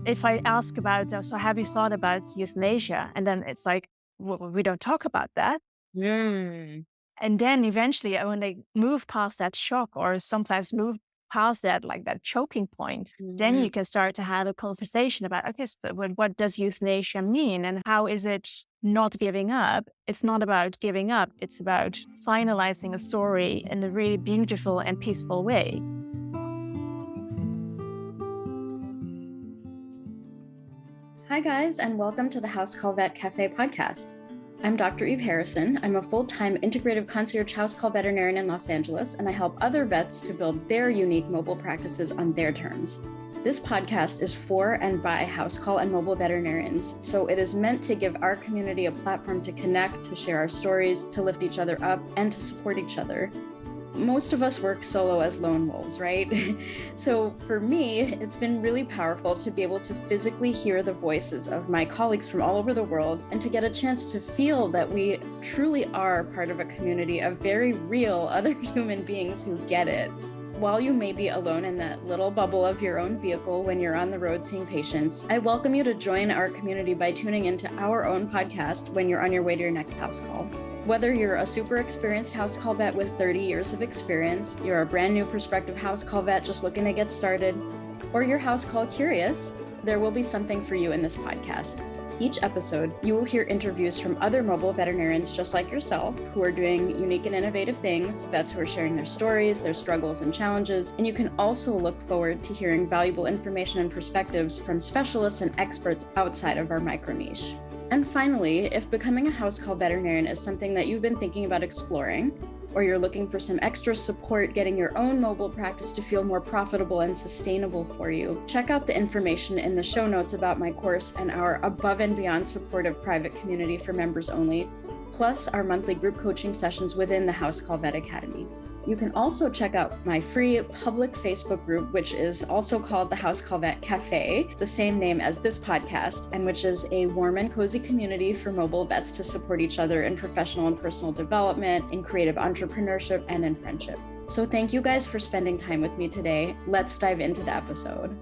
if I ask about, so have you thought about euthanasia? And then it's like, well, we don't talk about that. Mm. And then eventually, when they move past that shock or sometimes move past that, like that choking point, then Mhm. you can start to have a conversation about, okay, so what does euthanasia mean and how is it not giving up? It's not about giving up. It's about finalizing a story in a really beautiful and peaceful way. Hi, guys, and welcome to the House Call Vet Cafe podcast. I'm Dr. Eve Harrison. I'm a full-time integrative concierge house call veterinarian in Los Angeles, and I help other vets to build their unique mobile practices on their terms. This podcast is for and by house call and mobile veterinarians, so it is meant to give our community a platform to connect, to share our stories, to lift each other up, and to support each other. Most of us work solo as lone wolves, right? So for me, it's been really powerful to be able to physically hear the voices of my colleagues from all over the world and to get a chance to feel that we truly are part of a community of very real other human beings who get it. While you may be alone in that little bubble of your own vehicle when you're on the road seeing patients, I welcome you to join our community by tuning into our own podcast when you're on your way to your next house call. Whether you're a super experienced house call vet with 30 years of experience, you're a brand new prospective house call vet just looking to get started, or you're house call curious, there will be something for you in this podcast. Each episode, you will hear interviews from other mobile veterinarians just like yourself who are doing unique and innovative things, vets who are sharing their stories, their struggles and challenges, and you can also look forward to hearing valuable information and perspectives from specialists and experts outside of our micro niche. And finally, if becoming a house call veterinarian is something that you've been thinking about exploring, or you're looking for some extra support getting your own mobile practice to feel more profitable and sustainable for you, check out the information in the show notes about my course and our above and beyond supportive private community for members only, plus our monthly group coaching sessions within the House Call Vet Academy. You can also check out my free public Facebook group, which is also called the House Call Vet Cafe, the same name as this podcast, and which is a warm and cozy community for mobile vets to support each other in professional and personal development, in creative entrepreneurship, and in friendship. So thank you guys for spending time with me today. Let's dive into the episode.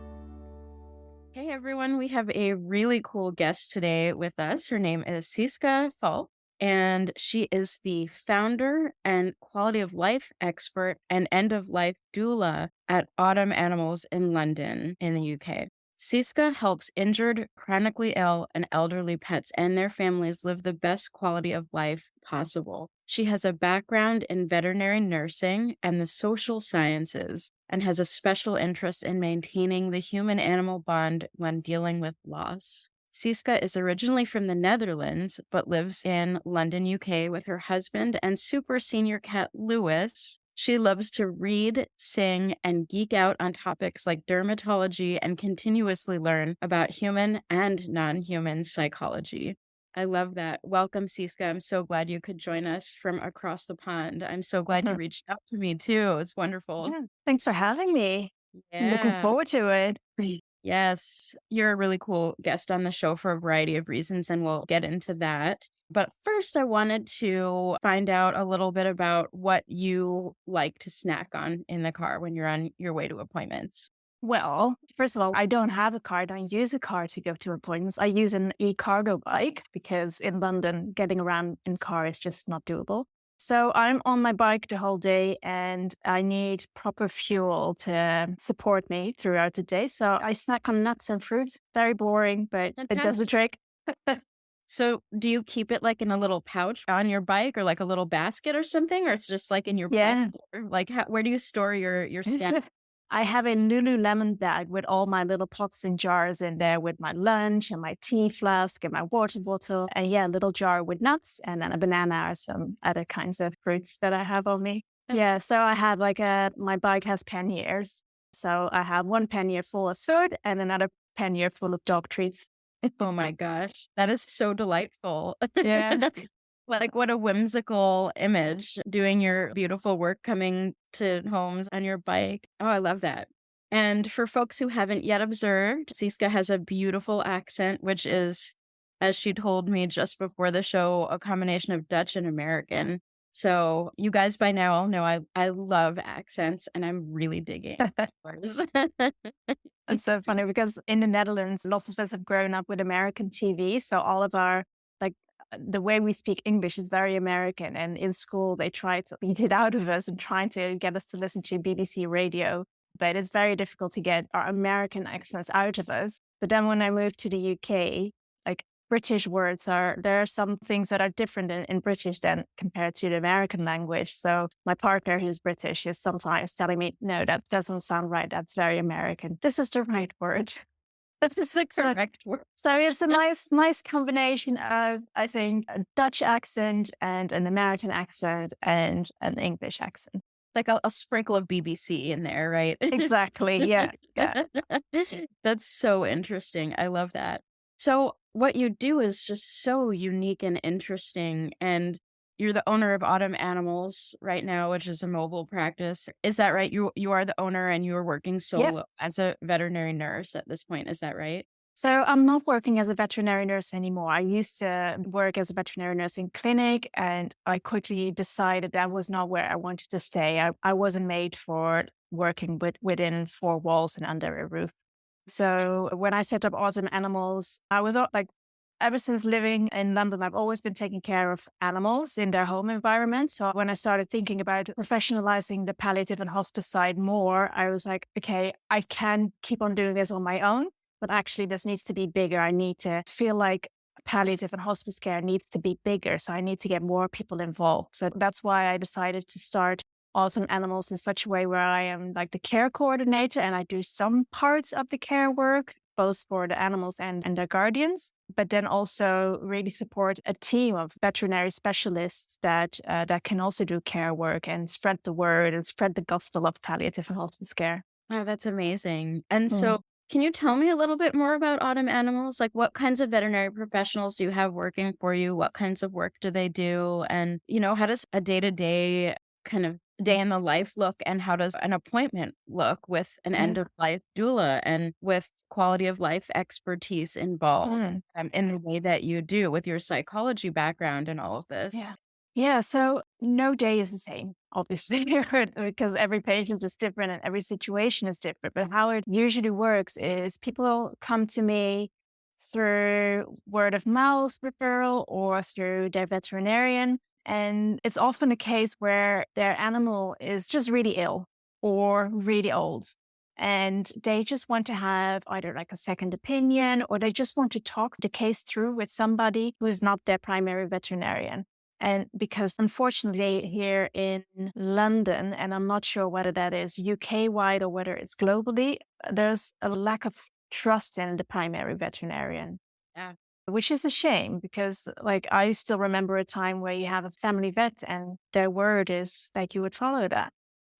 Hey everyone, we have a really cool guest today with us. Her name is Sieske Valk, and she is the founder and quality of life expert and end of life doula at Autumn Animals in London in the UK. Sieske helps injured, chronically ill, and elderly pets and their families live the best quality of life possible. She has a background in veterinary nursing and the social sciences and has a special interest in maintaining the human-animal bond when dealing with loss. Sieske is originally from the Netherlands, but lives in London, UK with her husband and super senior cat, Lewis. She loves to read, sing, and geek out on topics like dermatology and continuously learn about human and non-human psychology. I love that. Welcome, Sieske. I'm so glad you could join us from across the pond. I'm so glad you reached out to me too. It's wonderful. Yeah, thanks for having me. I'm looking Yeah. forward to it. Yes, you're a really cool guest on the show for a variety of reasons, and we'll get into that. But first, I wanted to find out a little bit about what you like to snack on in the car when you're on your way to appointments. Well, first of all, I don't have a car. I don't use a car to go to appointments. I use an e-cargo bike because in London, getting around in car is just not doable. So I'm on my bike the whole day and I need proper fuel to support me throughout the day. So I snack on nuts and fruits. Very boring, but it does the trick. So do you keep it like in a little pouch on your bike or like a little basket or something? Or it's just like in your Yeah. pocket? Like where do you store your snack? I have a Lululemon bag with all my little pots and jars in there with my lunch and my tea flask and my water bottle. And yeah, a little jar with nuts and then a banana or some other kinds of fruits that I have on me. Yeah, so I have my bike has panniers. So I have one pannier full of food and another pannier full of dog treats. Oh my gosh, that is so delightful. Yeah. Like, what a whimsical image, doing your beautiful work, coming to homes on your bike. Oh, I love that. And for folks who haven't yet observed, Sieske has a beautiful accent, which is, as she told me just before the show, a combination of Dutch and American. So you guys by now know I love accents and I'm really digging yours. It's so funny because in the Netherlands, lots of us have grown up with American TV. So all of our, like, the way we speak English is very American. And in school, they try to beat it out of us and trying to get us to listen to BBC radio. But it's very difficult to get our American accents out of us. But then when I moved to the UK, like, British words there are some things that are different in British than compared to the American language. So my partner who's British is sometimes telling me, no, that doesn't sound right. That's very American. This is the right word. This is the correct word. So it's a nice combination of, I think, a Dutch accent and an American accent and an English accent. Like a sprinkle of BBC in there, right? Exactly. Yeah. Yeah. That's so interesting. I love that. So what you do is just so unique and interesting. And you're the owner of Autumn Animals right now, which is a mobile practice. Is that right? You are the owner and you're working solo as a veterinary nurse at this point. Is that right? So I'm not working as a veterinary nurse anymore. I used to work as a veterinary nurse in clinic, and I quickly decided that was not where I wanted to stay. I wasn't made for working within four walls and under a roof. So when I set up Autumn Animals, I was like, ever since living in London, I've always been taking care of animals in their home environment. So when I started thinking about professionalizing the palliative and hospice side more, I was like, okay, I can keep on doing this on my own, but actually this needs to be bigger. I need to feel like palliative and hospice care needs to be bigger. So I need to get more people involved. So that's why I decided to start Autumn Animals in such a way where I am like the care coordinator and I do some parts of the care work, both for the animals and their guardians, but then also really support a team of veterinary specialists that can also do care work and spread the word and spread the gospel of palliative and hospice care. Oh, that's amazing. And so can you tell me a little bit more about Autumn Animals? Like what kinds of veterinary professionals do you have working for you? What kinds of work do they do? And, how does a day-to-day kind of day in the life look, and how does an appointment look with an end of life doula and with quality of life expertise involved in the way that you do with your psychology background and all of this? Yeah. So no day is the same, obviously, because every patient is different and every situation is different. But how it usually works is people come to me through word of mouth referral or through their veterinarian. And it's often a case where their animal is just really ill or really old. And they just want to have either like a second opinion or they just want to talk the case through with somebody who is not their primary veterinarian. And because unfortunately here in London, and I'm not sure whether that is UK wide or whether it's globally, there's a lack of trust in the primary veterinarian. Yeah. Which is a shame because, like, I still remember a time where you have a family vet and their word is that you would follow that.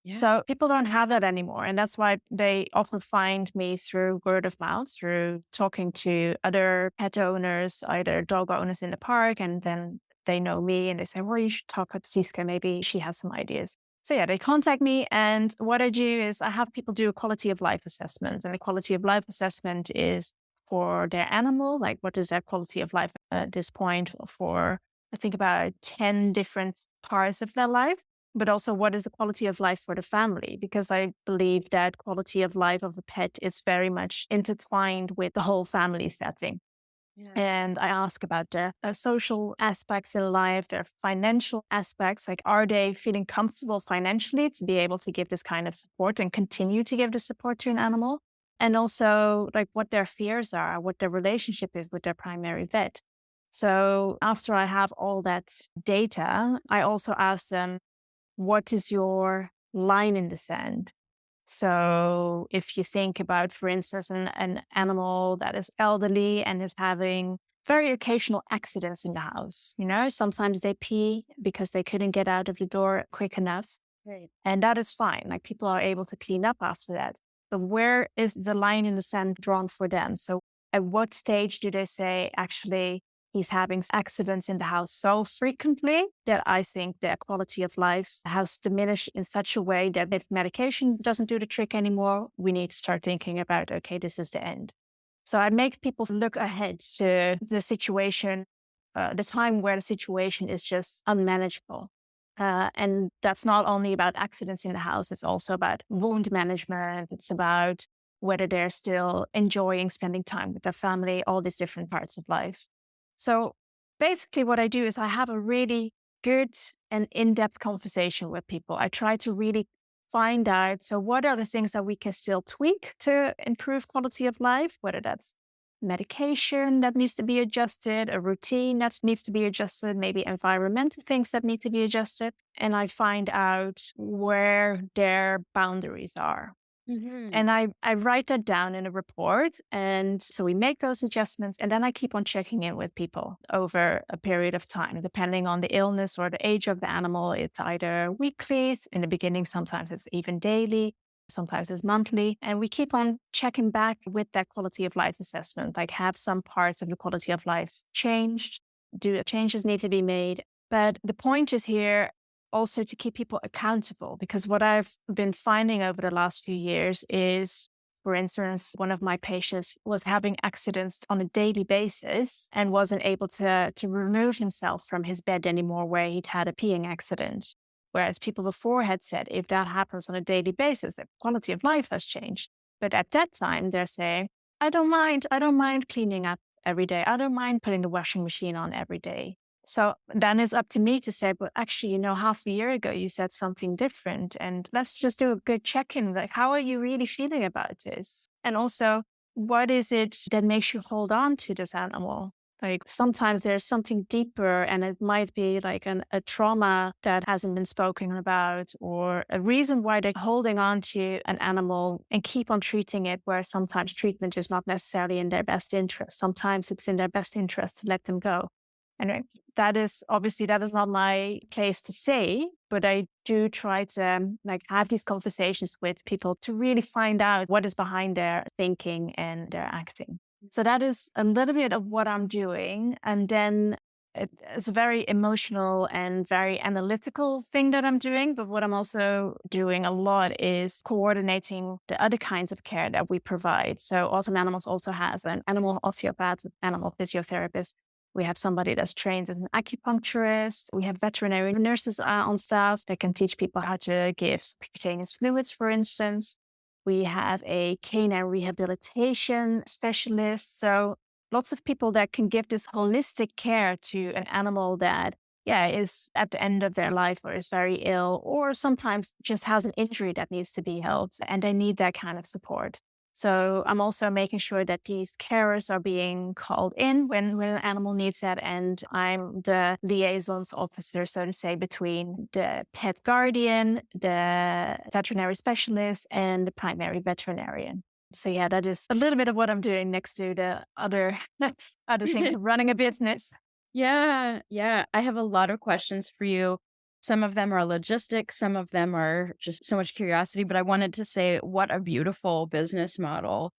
Yeah. So people don't have that anymore. And that's why they often find me through word of mouth, through talking to other pet owners, either dog owners in the park, and then they know me and they say, well, you should talk to Sieske. Maybe she has some ideas. So yeah, they contact me. And what I do is I have people do a quality of life assessment. And the quality of life assessment is for their animal, like what is their quality of life at this point for, I think, about 10 different parts of their life, but also what is the quality of life for the family? Because I believe that quality of life of a pet is very much intertwined with the whole family setting. Yeah. And I ask about their social aspects in life, their financial aspects. Like, are they feeling comfortable financially to be able to give this kind of support and continue to give the support to an animal? And also, like, what their fears are, what their relationship is with their primary vet. So after I have all that data, I also ask them, what is your line in the sand? So if you think about, for instance, an animal that is elderly and is having very occasional accidents in the house, sometimes they pee because they couldn't get out of the door quick enough. Right. And that is fine. Like, people are able to clean up after that. But where is the line in the sand drawn for them? So at what stage do they say, actually, he's having accidents in the house so frequently that I think their quality of life has diminished in such a way that if medication doesn't do the trick anymore, we need to start thinking about, okay, this is the end. So I make people look ahead to the situation, the time where the situation is just unmanageable. And that's not only about accidents in the house, it's also about wound management. It's about whether they're still enjoying spending time with their family, all these different parts of life. So basically, what I do is I have a really good and in-depth conversation with people. I try to really find out, so what are the things that we can still tweak to improve quality of life, whether that's medication that needs to be adjusted, a routine that needs to be adjusted, maybe environmental things that need to be adjusted. And I find out where their boundaries are. Mhm. And I write that down in a report. And so we make those adjustments. And then I keep on checking in with people over a period of time, depending on the illness or the age of the animal. It's either weekly, in the beginning, sometimes it's even daily, sometimes it's monthly. And we keep on checking back with that quality of life assessment, like have some parts of the quality of life changed? Do changes need to be made? But the point is here also to keep people accountable, because what I've been finding over the last few years is, for instance, one of my patients was having accidents on a daily basis and wasn't able to remove himself from his bed anymore where he'd had a peeing accident. Whereas people before had said if that happens on a daily basis, the quality of life has changed. But at that time, they're saying, I don't mind cleaning up every day. I don't mind putting the washing machine on every day. So then it's up to me to say, but actually, half a year ago, you said something different. And let's just do a good check in. Like, how are you really feeling about this? And also, what is it that makes you hold on to this animal? Like sometimes there's something deeper, and it might be like a trauma that hasn't been spoken about, or a reason why they're holding on to an animal and keep on treating it, where sometimes treatment is not necessarily in their best interest. Sometimes it's in their best interest to let them go. Anyway, that is not my place to say, but I do try to like have these conversations with people to really find out what is behind their thinking and their acting. So that is a little bit of what I'm doing. And then it's a very emotional and very analytical thing that I'm doing. But what I'm also doing a lot is coordinating the other kinds of care that we provide. So Autumn Animals also has an animal osteopath, animal physiotherapist. We have somebody that's trained as an acupuncturist. We have veterinary nurses on staff that can teach people how to give subcutaneous fluids, for instance. We have a canine rehabilitation specialist. So lots of people that can give this holistic care to an animal that, is at the end of their life or is very ill, or sometimes just has an injury that needs to be helped and they need that kind of support. So I'm also making sure that these carers are being called in when an animal needs that. And I'm the liaisons officer, so to say, between the pet guardian, the veterinary specialist, and the primary veterinarian. So yeah, that is a little bit of what I'm doing next to the other other things of running a business. Yeah, yeah. I have a lot of questions for you. Some of them are logistics, some of them are just so much curiosity, but I wanted to say what a beautiful business model.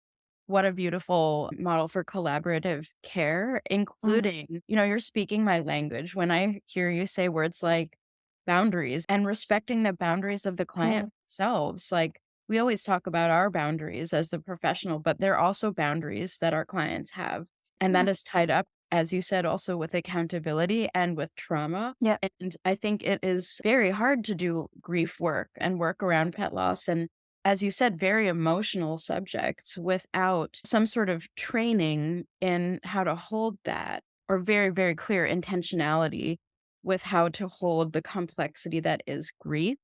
What a beautiful model for collaborative care, Mm, including, you're speaking my language when I hear you say words like boundaries and respecting the boundaries of the client mm, themselves. Like we always talk about our boundaries as the professional, but there are also boundaries that our clients have. And that mm. is tied up, as you said, also with accountability and with trauma. Yeah. And I think it is very hard to do grief work and work around pet loss. And as you said, very emotional subjects without some sort of training in how to hold that, or very, very clear intentionality with how to hold the complexity that is grief.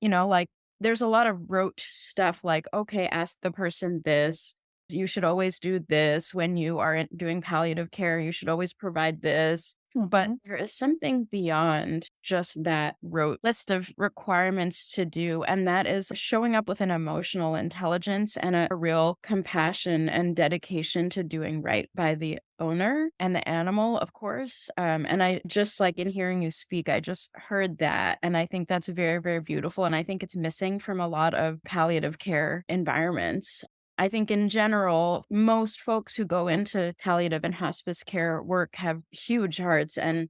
Like there's a lot of rote stuff like, okay, ask the person this. You should always do this when you are doing palliative care. You should always provide this. But Mhm. there is something beyond just that rote list of requirements to do. And that is showing up with an emotional intelligence and a real compassion and dedication to doing right by the owner and the animal, of course. And I just like in hearing you speak, I just heard that. And I think that's very, very beautiful. And I think it's missing from a lot of palliative care environments. I think in general, most folks who go into palliative and hospice care work have huge hearts and,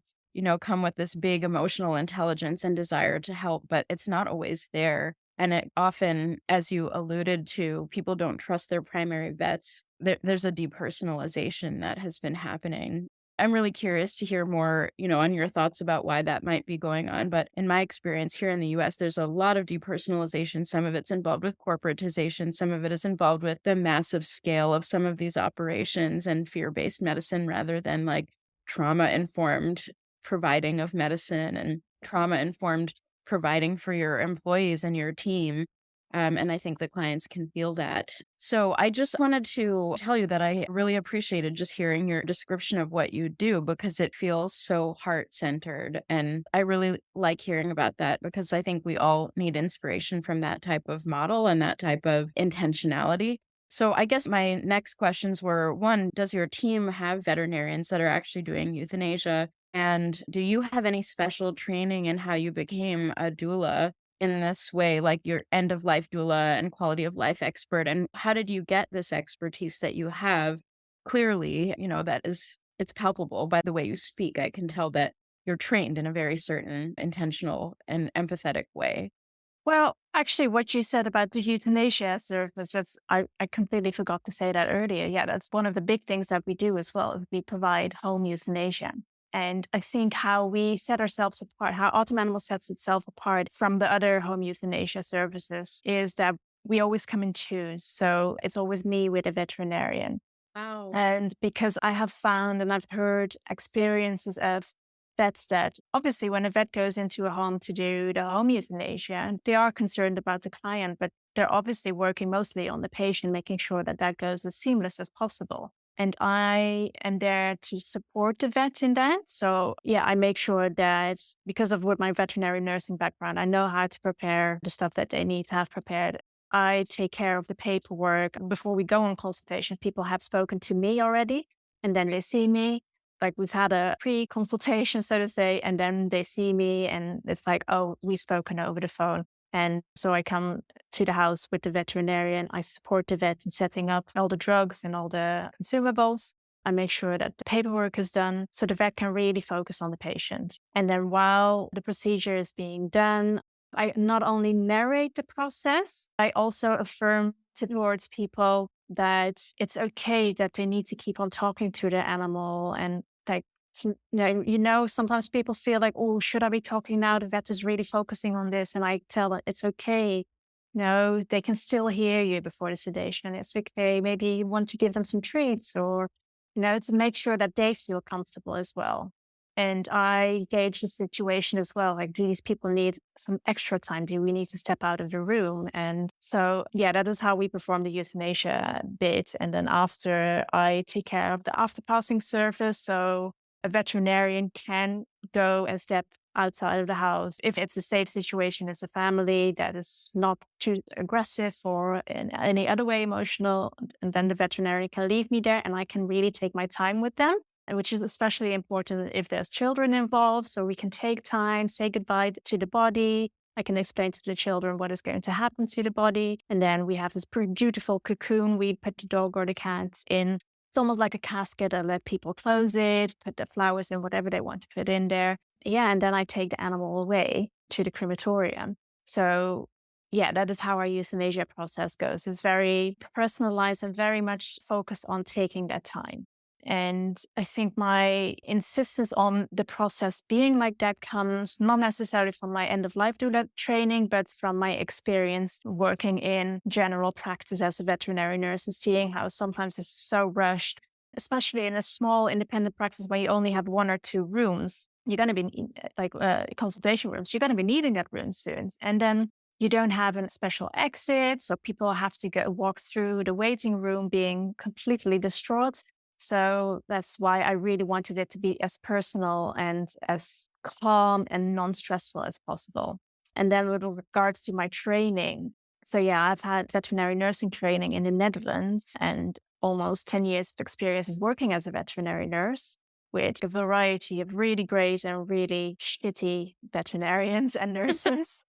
come with this big emotional intelligence and desire to help, but it's not always there. And it often, as you alluded to, people don't trust their primary vets. There's a depersonalization that has been happening. I'm really curious to hear more, on your thoughts about why that might be going on. But in my experience here in the US, there's a lot of depersonalization. Some of it's involved with corporatization. Some of it is involved with the massive scale of some of these operations and fear-based medicine rather than like trauma-informed providing of medicine and trauma-informed providing for your employees and your team. And I think the clients can feel that. So I just wanted to tell you that I really appreciated just hearing your description of what you do because it feels so heart centered. And I really like hearing about that because I think we all need inspiration from that type of model and that type of intentionality. So I guess my next questions were one, does your team have veterinarians that are actually doing euthanasia? And do you have any special training in how you became a doula in this way, like your end of life doula and quality of life expert? And how did you get this expertise that you have? Clearly, it's palpable by the way you speak. I can tell that you're trained in a very certain intentional and empathetic way. Well, actually, what you said about the euthanasia service, I completely forgot to say that earlier. Yeah, that's one of the big things that we do as well. Is we provide home euthanasia. And I think how we set ourselves apart, how Autumn Animal sets itself apart from the other home euthanasia services is that we always come in twos. So it's always me with a veterinarian. Wow. And because I have found and I've heard experiences of vets that obviously when a vet goes into a home to do the home euthanasia, they are concerned about the client, but they're obviously working mostly on the patient, making sure that that goes as seamless as possible. And I am there to support the vet in that. So yeah, I make sure that because of with my veterinary nursing background, I know how to prepare the stuff that they need to have prepared. I take care of the paperwork. Before we go on consultation, people have spoken to me already, and then they see me. Like we've had a pre-consultation, so to say, and then they see me, and it's like, oh, we've spoken over the phone. And so I come to the house with the veterinarian. I support the vet in setting up all the drugs and all the consumables. I make sure that the paperwork is done so the vet can really focus on the patient. And then while the procedure is being done, I not only narrate the process, I also affirm towards people that it's okay that they need to keep on talking to the animal and like sometimes people feel like, oh, should I be talking now? The vet is really focusing on this. And I tell them it's okay. No, they can still hear you before the sedation. It's okay. Maybe you want to give them some treats or, to make sure that they feel comfortable as well. And I gauge the situation as well. Like, do these people need some extra time? Do we need to step out of the room? And so, yeah, that is how we perform the euthanasia bit. And then after, I take care of the after passing service. So a veterinarian can go and step outside of the house if it's a safe situation as a family that is not too aggressive or in any other way emotional. And then the veterinarian can leave me there and I can really take my time with them, and which is especially important if there's children involved. So we can take time, say goodbye to the body. I can explain to the children what is going to happen to the body. And then we have this pretty beautiful cocoon we put the dog or the cat in. It's almost like a casket. I let people close it, put the flowers in, whatever they want to put in there. Yeah, and then I take the animal away to the crematorium. So yeah, that is how our euthanasia process goes. It's very personalized and very much focused on taking that time. And I think my insistence on the process being like that comes not necessarily from my end of life doula training, but from my experience working in general practice as a veterinary nurse and seeing how sometimes it's so rushed, especially in a small independent practice where you only have one or two rooms. You're going to be consultation rooms. You're going to be needing that room soon. And then you don't have a special exit. So people have to go walk through the waiting room being completely distraught. So that's why I really wanted it to be as personal and as calm and non-stressful as possible. And then with regards to my training, so yeah, I've had veterinary nursing training in the Netherlands and almost 10 years of experience as working as a veterinary nurse with a variety of really great and really shitty veterinarians and nurses.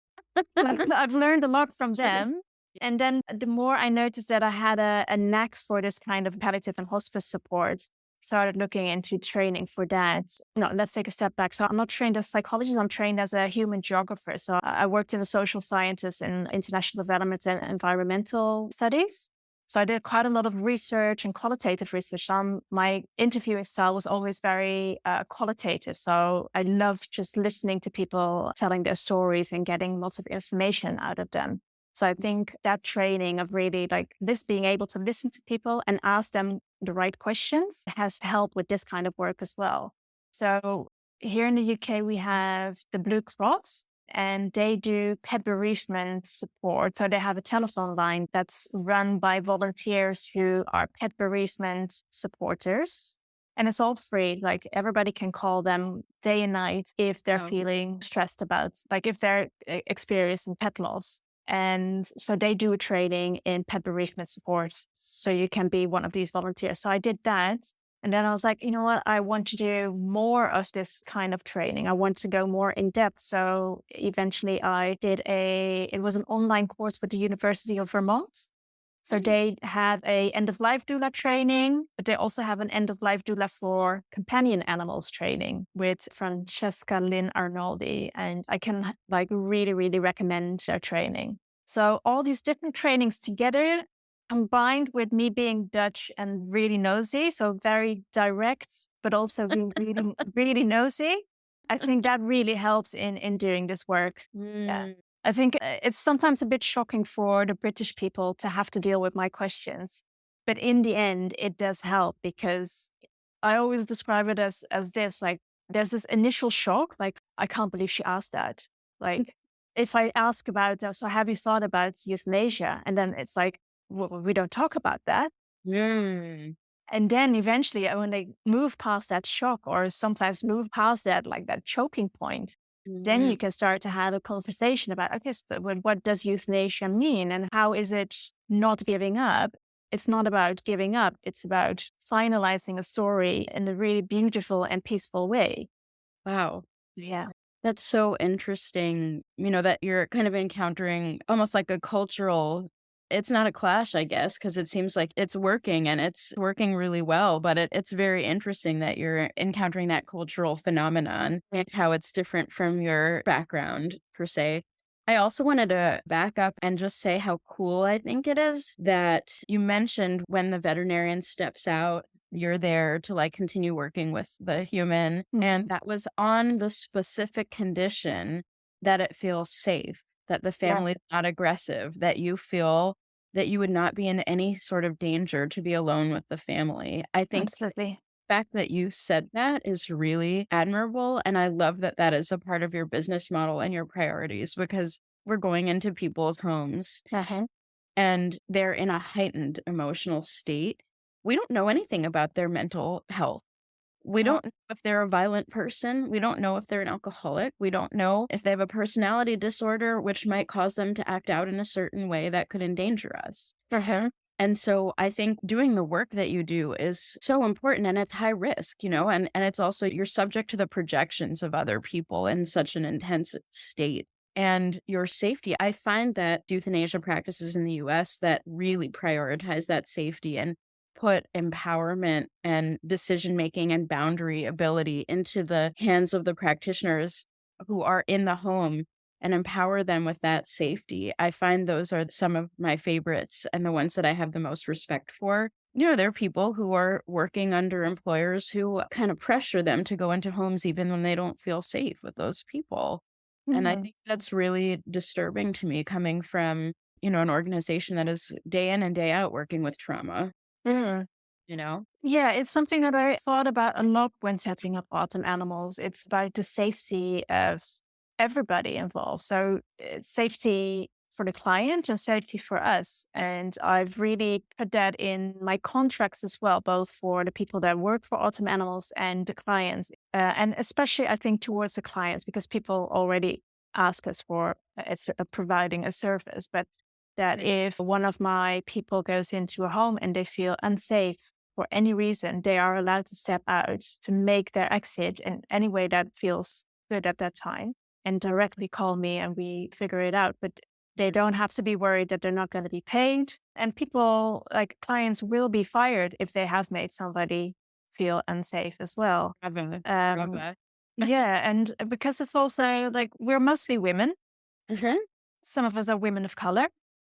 But I've learned a lot from them. And then the more I noticed that I had a knack for this kind of palliative and hospice support, started looking into training for that. No, let's take a step back. So I'm not trained as a psychologist, I'm trained as a human geographer. So I worked in the social sciences and international development and environmental studies. So I did quite a lot of research and qualitative research. My interviewing style was always very qualitative. So I love just listening to people telling their stories and getting lots of information out of them. So I think that training of really like this being able to listen to people and ask them the right questions has helped with this kind of work as well. So here in the UK, we have the Blue Cross and they do pet bereavement support. So they have a telephone line that's run by volunteers who are pet bereavement supporters. And it's all free. Like everybody can call them day and night if they're Oh. feeling stressed about, like if they're experiencing pet loss. And so they do a training in pet bereavement support. So you can be one of these volunteers. So I did that. And then I was like, you know what? I want to do more of this kind of training. I want to go more in depth. So eventually it was an online course with the University of Vermont. So they have a end of life doula training, but they also have an end of life doula for companion animals training with Francesca Lynn Arnoldi. And I can like really, really recommend their training. So all these different trainings together, combined with me being Dutch and really nosy, so very direct, but also being really, really nosy, I think that really helps in doing this work. Yeah. Mm. I think it's sometimes a bit shocking for the British people to have to deal with my questions. But in the end, it does help because I always describe it as this, like there's this initial shock, like, I can't believe she asked that. Like if I ask about, so have you thought about euthanasia? And then it's like, well, we don't talk about that. Mm. And then eventually when they move past that shock or sometimes move past that, like that choking point, then Mm. you can start to have a conversation about, okay, so what does euthanasia mean and how is it not giving up? It's not about giving up. It's about finalizing a story in a really beautiful and peaceful way. Wow. Yeah. That's so interesting, that you're kind of encountering almost like a cultural it's not a clash, I guess, because it seems like it's working and it's working really well, but it's very interesting that you're encountering that cultural phenomenon and how it's different from your background, per se. I also wanted to back up and just say how cool I think it is that you mentioned when the veterinarian steps out you're there to like continue working with the human. And that was on the specific condition that it feels safe, that the Yeah, family is not aggressive, that you feel that you would not be in any sort of danger to be alone with the family. I think the absolutely. fact that you said that is really admirable. And I love that that is a part of your business model and your priorities because we're going into people's homes Uh-huh. and they're in a heightened emotional state. We don't know anything about their mental health. We Yeah. don't know if they're a violent person. We don't know if they're an alcoholic. We don't know if they have a personality disorder, which might cause them to act out in a certain way that could endanger us. Uh-huh. And so I think doing the work that you do is so important and it's high risk, and it's also you're subject to the projections of other people in such an intense state. And your safety, I find that euthanasia practices in the US that really prioritize that safety and put empowerment and decision making and boundary ability into the hands of the practitioners who are in the home and empower them with that safety. I find those are some of my favorites and the ones that I have the most respect for. There are people who are working under employers who kind of pressure them to go into homes even when they don't feel safe with those people. And I Mhm. think that's really disturbing to me coming from, an organization that is day in and day out working with trauma, Mhm. you know? Yeah, it's something that I thought about a lot when setting up autumn animals. It's about the safety of everybody involved. So it's safety for the client and safety for us. And I've really put that in my contracts as well, both for the people that work for autumn animals and the clients. And especially, I think, towards the clients, because people already ask us for providing a service. But that Right. if one of my people goes into a home and they feel unsafe for any reason, they are allowed to step out to make their exit in any way that feels good at that time and directly call me and we figure it out. But they don't have to be worried that they're not going to be paid. And people, like clients, will be fired if they have made somebody feel unsafe as well. Bravo. Um, Bravo. yeah. And because it's also like we're mostly women, Mhm. some of us are women of color.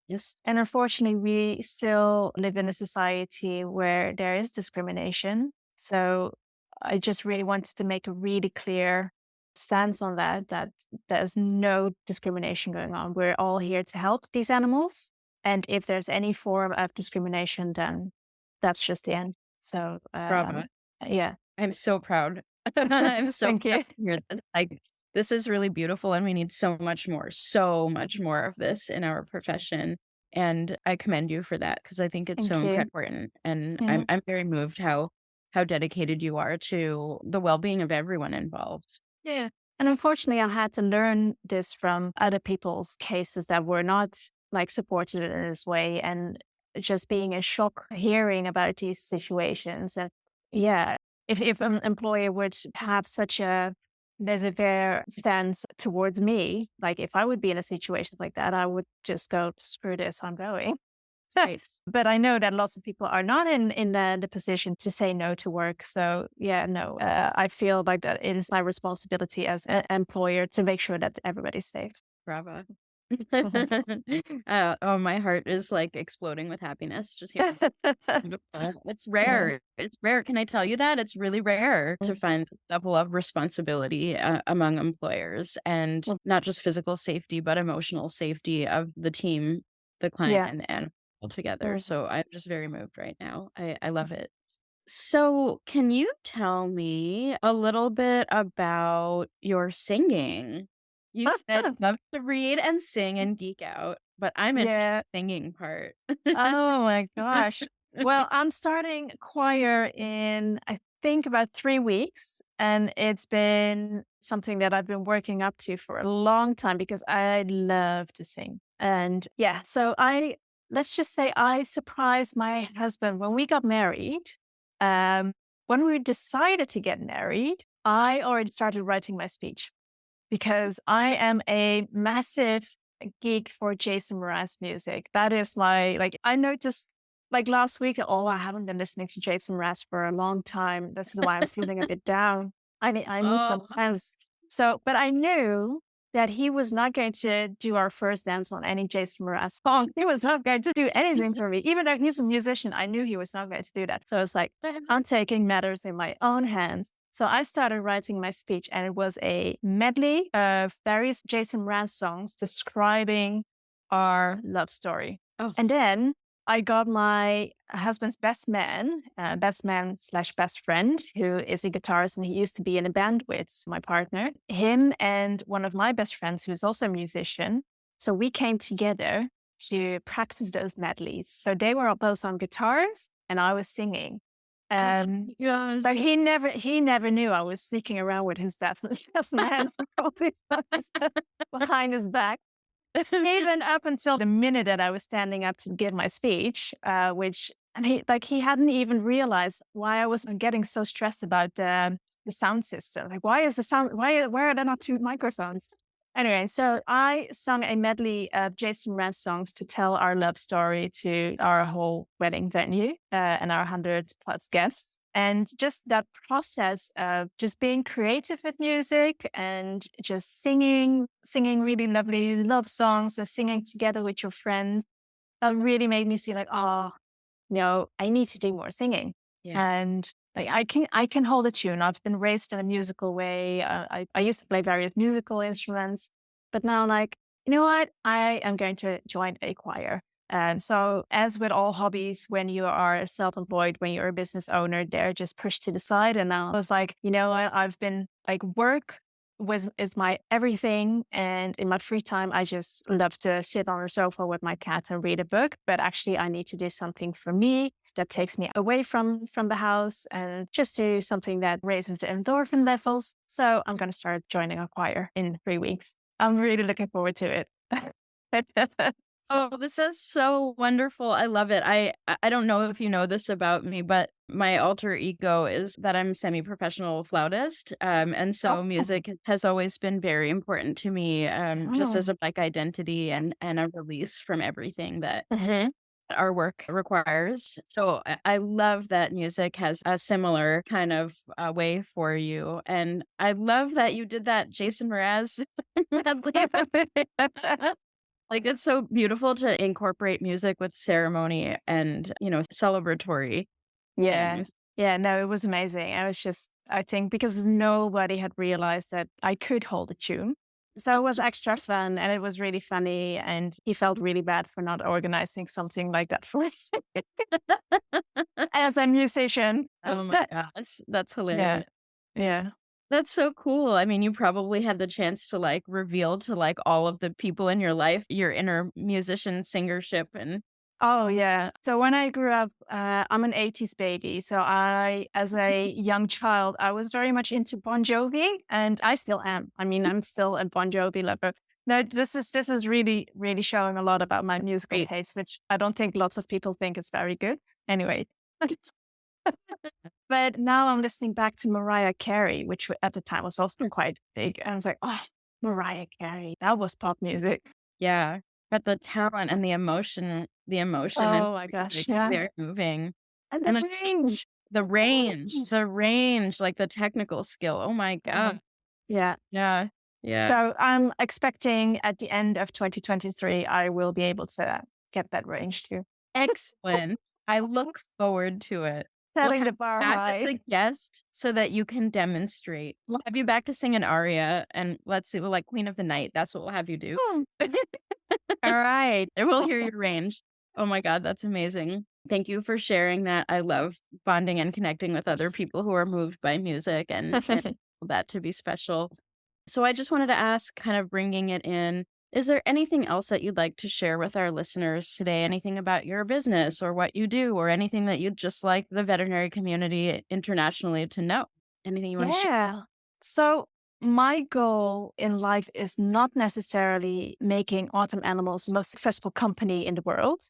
Yes. And unfortunately, we still live in a society where there is discrimination. So I just really wanted to make a really clear stance on that, that there's no discrimination going on. We're all here to help these animals. And if there's any form of discrimination, then that's just the end. So, Bravo. yeah. I'm so proud. I'm so Thank you. proud to hear that. Like, this is really beautiful, and we need so much more of this in our profession. And I commend you for that because I think it's so Thank you. important. And Yeah. I'm very moved how dedicated you are to the well-being of everyone involved. Yeah. And unfortunately, I had to learn this from other people's cases that were not like supported in this way. And just being a shock hearing about these situations. And yeah, if an employer would have such a laissez-faire stance towards me, like if I would be in a situation like that, I would just go, screw this, I'm going. Right. But I know that lots of people are not in the position to say no to work. So yeah, no, I feel like that it is my responsibility as an employer to make sure that everybody's safe. Bravo. Mhm. Oh, my heart is like exploding with happiness just here. It's Yeah. rare. It's rare. Can I tell you that? It's really rare to Mm. find this level of responsibility among employers, and Mm. not just physical safety, but emotional safety of the team, the client, Yeah. and the animal together. Mm. So I'm just very moved right now. I love it. So, can you tell me a little bit about your singing? You said you love to read and sing and geek out, but I'm interested Yeah. in the singing part. Oh my gosh. Well, I'm starting choir in, I think, about 3 weeks. And it's been something that I've been working up to for a long time because I love to sing. And yeah, so let's just say I surprised my husband when we got married. Um, when we decided to get married, I already started writing my speech because I am a massive geek for Jason Mraz music. That is I noticed like last week, oh, I haven't been listening to Jason Mraz for a long time. This is why I'm feeling a bit down. I need Oh, some friends. So, but I knew that he was not going to do our first dance on any Jason Mraz song. He was not going to do anything for me. Even though he's a musician, I knew he was not going to do that. So I was like, I'm taking matters in my own hands. So I started writing my speech, and it was a medley of various Jason Mraz songs describing our love story. oh, And then I got my husband's best man slash best friend, who is a guitarist, and he used to be in a band with my partner, him and one of my best friends, who is also a musician. So we came together to practice those medleys. So they were both on guitars and I was singing. yes. But he never knew I was sneaking around with his best man for all these times behind his back. Even up until the minute that I was standing up to give my speech, and he hadn't even realized why I was getting so stressed about the sound system. Like, why is the sound? Why are there not two microphones? Anyway, so I sung a medley of Jason Mraz songs to tell our love story to our whole wedding venue and our 100+ guests. And just that process of just being creative with music and just singing really lovely love songs and singing together with your friends, that really made me see like, oh, no, I need to do more singing. Yeah. And like I can hold a tune. I've been raised in a musical way. I used to play various musical instruments, but now I'm like, you know what? I am going to join a choir. And so, as with all hobbies, when you are self-employed, when you're a business owner, they're just pushed to the side. And now I was like, you know what? I've been like work is my everything. And in my free time, I just love to sit on a sofa with my cat and read a book. But actually, I need to do something for me that takes me away from the house and just do something that raises the endorphin levels. So I'm going to start joining a choir in 3 weeks. I'm really looking forward to it. Oh, this is so wonderful. I love it. I don't know if you know this about me, but my alter ego is that I'm semi-professional flautist. And so Oh, music has always been very important to me, just oh. as a like identity and a release from everything that Mhm. our work requires. So I love that music has a similar kind of way for you. And I love that you did that Jason Mraz medley. Like, it's so beautiful to incorporate music with ceremony and, celebratory Yeah. things. Yeah, no, it was amazing. I think because nobody had realized that I could hold a tune. So it was extra fun and it was really funny. And he felt really bad for not organizing something like that for us as a musician. Oh my gosh, that's Yeah. hilarious. Yeah. That's so cool. I mean, you probably had the chance to, like, reveal to, like, all of the people in your life your inner musician singership and Oh, yeah. So when I grew up, I'm an 80s baby. So as a young child, I was very much into Bon Jovi, and I still am. I mean, I'm still a Bon Jovi lover. No, this is really, really showing a lot about my musical great. taste, which I don't think lots of people think is very good. Anyway, but now I'm listening back to Mariah Carey, which at the time was also quite big. And I was like, oh, Mariah Carey, that was pop music. Yeah, but the talent and the emotion and Oh my gosh, like, yeah. very moving. And the And it's range. the range, like, the technical skill. Oh my Uh-huh. god. Yeah. Yeah, yeah. So I'm expecting at the end of 2023, I will be able to get that range too. Excellent. I look forward to it. We'll Setting have the you bar back as high. a guest so that you can demonstrate. We'll have you back to sing an aria, and let's see, we'll, like, Queen of the Night, that's what we'll have you do. Hmm. All right. And we'll hear your range. Oh my god, that's amazing. Thank you for sharing that. I love bonding and connecting with other people who are moved by music and that to be special. So I just wanted to ask, kind of bringing it in, is there anything else that you'd like to share with our listeners today? Anything about your business or what you do, or anything that you'd just like the veterinary community internationally to know? Anything you want to share? Yeah. So my goal in life is not necessarily making Autumn Animals the most successful company in the world.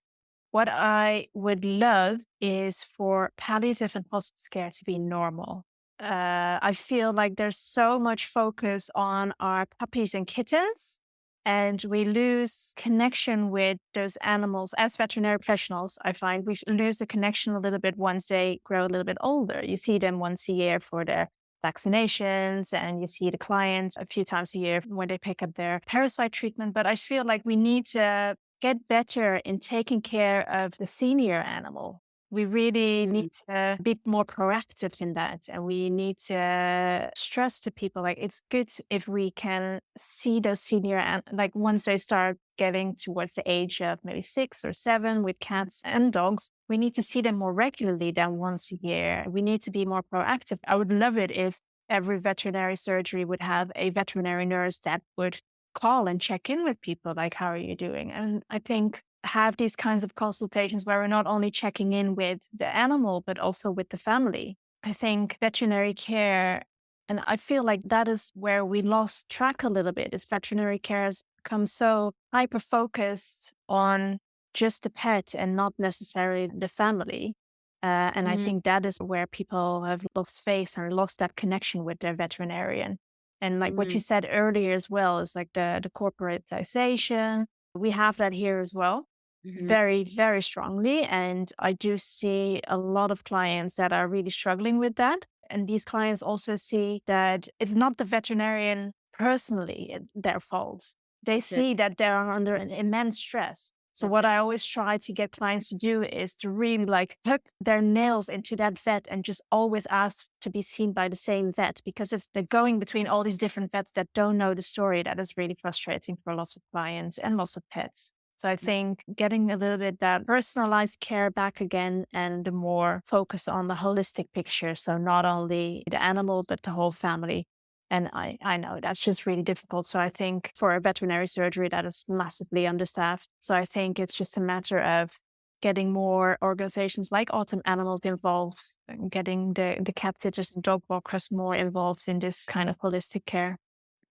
What I would love is for palliative and hospice care to be normal. I feel like there's so much focus on our puppies and kittens, and we lose connection with those animals. As veterinary professionals, I find we lose the connection a little bit once they grow a little bit older. You see them once a year for their vaccinations, and you see the clients a few times a year when they pick up their parasite treatment. But I feel like we need to get better in taking care of the senior animal. We really Mm, need to be more proactive in that. And we need to stress to people like it's good if we can see those senior, like once they start getting towards the age of maybe 6 or 7 with cats and dogs, we need to see them more regularly than once a year. We need to be more proactive. I would love it if every veterinary surgery would have a veterinary nurse that would call and check in with people like, how are you doing? And I think have these kinds of consultations where we're not only checking in with the animal, but also with the family. I think veterinary care, and I feel like that is where we lost track a little bit, is veterinary care has become so hyper focused on just the pet and not necessarily the family. And I mm, think that is where people have lost faith and lost that connection with their veterinarian. And like what you mm, said earlier as well is like the corporatization. We have that here as well, mhm. very, very strongly. And I do see a lot of clients that are really struggling with that. And these clients also see that it's not the veterinarian personally their fault. They That's it. see that they're under an immense stress. So That's what it. I always try to get clients to do is to really like hook their nails into that vet and just always ask to be seen by the same vet, because it's the going between all these different vets that don't know the story that is really frustrating for lots of clients and lots of pets. So I think getting a little bit that personalized care back again and the more focus on the holistic picture. So not only the animal, but the whole family. And I know that's just really difficult. So I think for a veterinary surgery, that is massively understaffed. So I think it's just a matter of getting more organizations like Autumn Animals involved, and getting the cat sitters and dog walkers more involved in this kind of holistic care.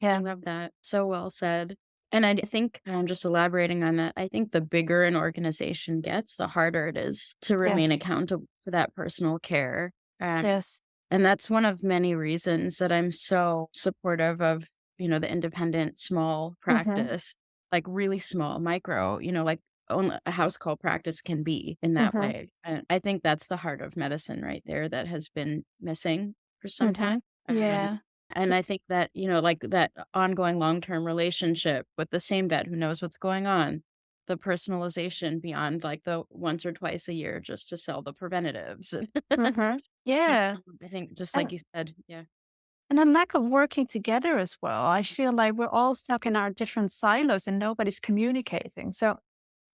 I Yeah. love that. So well said. And I think, just elaborating on that, I think the bigger an organization gets, the harder it is to remain Yes. accountable for that personal care. Yes. And that's one of many reasons that I'm so supportive of, the independent small Mm-hmm. practice, like really small, micro, like own a house call practice can be in that Mm-hmm. way. And I think that's the heart of medicine right there that has been missing for some time. Mm-hmm. Um, Yeah. And I think that, like that ongoing long-term relationship with the same vet who knows what's going on, the personalization beyond like the once or twice a year just to sell the preventatives. Yeah. I think just like And, you said, yeah. and a lack of working together as well. I feel like we're all stuck in our different silos and nobody's communicating. So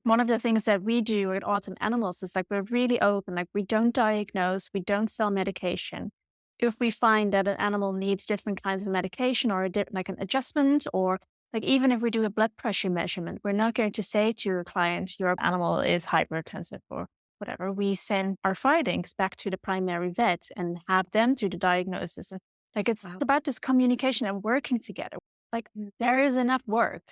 one of the things that we do at Autumn Animals is like we're really open. Like we don't diagnose, we don't sell medication. If we find that an animal needs different kinds of medication or like an adjustment, or like even if we do a blood pressure measurement, we're not going to say to your client, your animal is hypertensive or whatever. We send our findings back to the primary vet and have them do the diagnosis. And like it's Wow. about this communication and working together. Like there is enough work.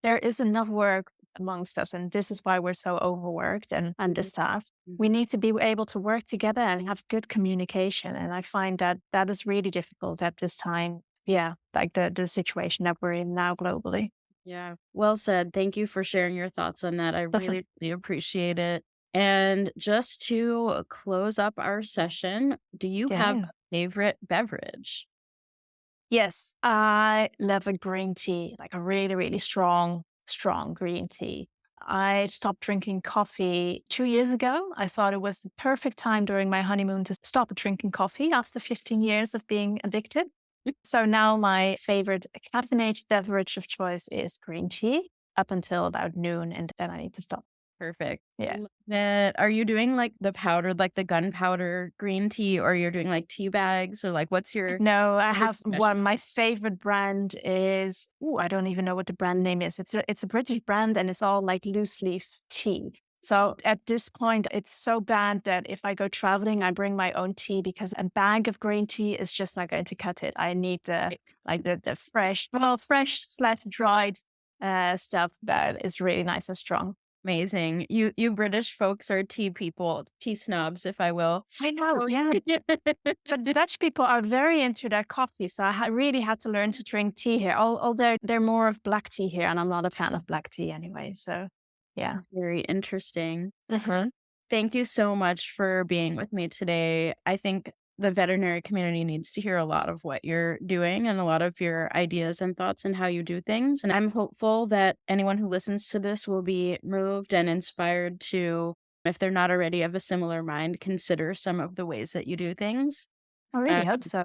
There is enough work amongst us. And this is why we're so overworked and understaffed. We need to be able to work together and have good communication. And I find that that is really difficult at this time. Yeah, like the situation that we're in now globally. Yeah. Well said. Thank you for sharing your thoughts on that. I Definitely. really, really appreciate it. And just to close up our session, do you have Yeah. a favorite beverage? Yes, I love a green tea, like a really, really strong, strong green tea. I stopped drinking coffee 2 years ago. I thought it was the perfect time during my honeymoon to stop drinking coffee after 15 years of being addicted. So now my favorite caffeinated beverage of choice is green tea up until about noon, and then I need to stop. Perfect. Yeah. Love it. Are you doing like the powdered, like the gunpowder green tea, or you're doing like tea bags, or like what's No, I your have one. specialty? My favorite brand is, I don't even know what the brand name is. It's a British brand and it's all like loose leaf tea. So at this point, it's so bad that if I go traveling, I bring my own tea because a bag of green tea is just not going to cut it. I need the fresh slash dried stuff that is really nice and strong. Amazing. You British folks are tea people, tea snobs, if I will. I know, yeah. But Dutch people are very into their coffee, so really had to learn to drink tea here. Although they're more of black tea here, and I'm not a fan of black tea anyway. So, yeah. Very interesting. Mhm. Thank you so much for being with me today. I think the veterinary community needs to hear a lot of what you're doing and a lot of your ideas and thoughts and how you do things. And I'm hopeful that anyone who listens to this will be moved and inspired to, if they're not already of a similar mind, consider some of the ways that you do things. I really Uh, hope so.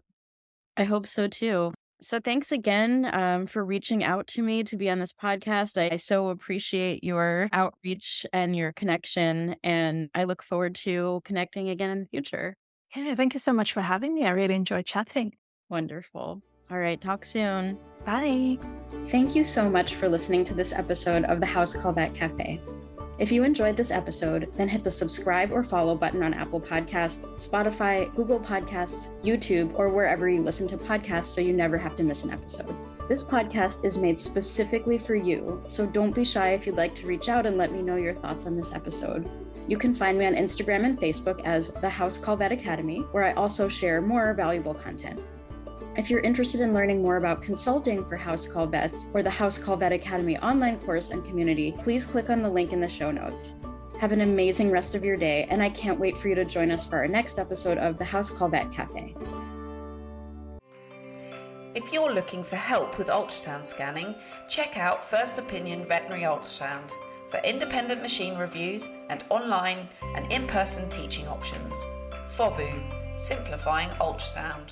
I hope so too. So thanks again for reaching out to me to be on this podcast. I so appreciate your outreach and your connection, and I look forward to connecting again in the future. Yeah, thank you so much for having me. I really enjoyed chatting. Wonderful. All right, talk soon. Bye. Thank you so much for listening to this episode of the House Call Vet Cafe. If you enjoyed this episode, then hit the subscribe or follow button on Apple Podcasts, Spotify, Google Podcasts, YouTube, or wherever you listen to podcasts so you never have to miss an episode. This podcast is made specifically for you, so don't be shy if you'd like to reach out and let me know your thoughts on this episode. You can find me on Instagram and Facebook as The House Call Vet Academy, where I also share more valuable content. If you're interested in learning more about consulting for house call vets or the House Call Vet Academy online course and community, please click on the link in the show notes. Have an amazing rest of your day, and I can't wait for you to join us for our next episode of the House Call Vet Cafe. If you're looking for help with ultrasound scanning, check out First Opinion Veterinary Ultrasound for independent machine reviews and online and in-person teaching options. FOVU, simplifying ultrasound.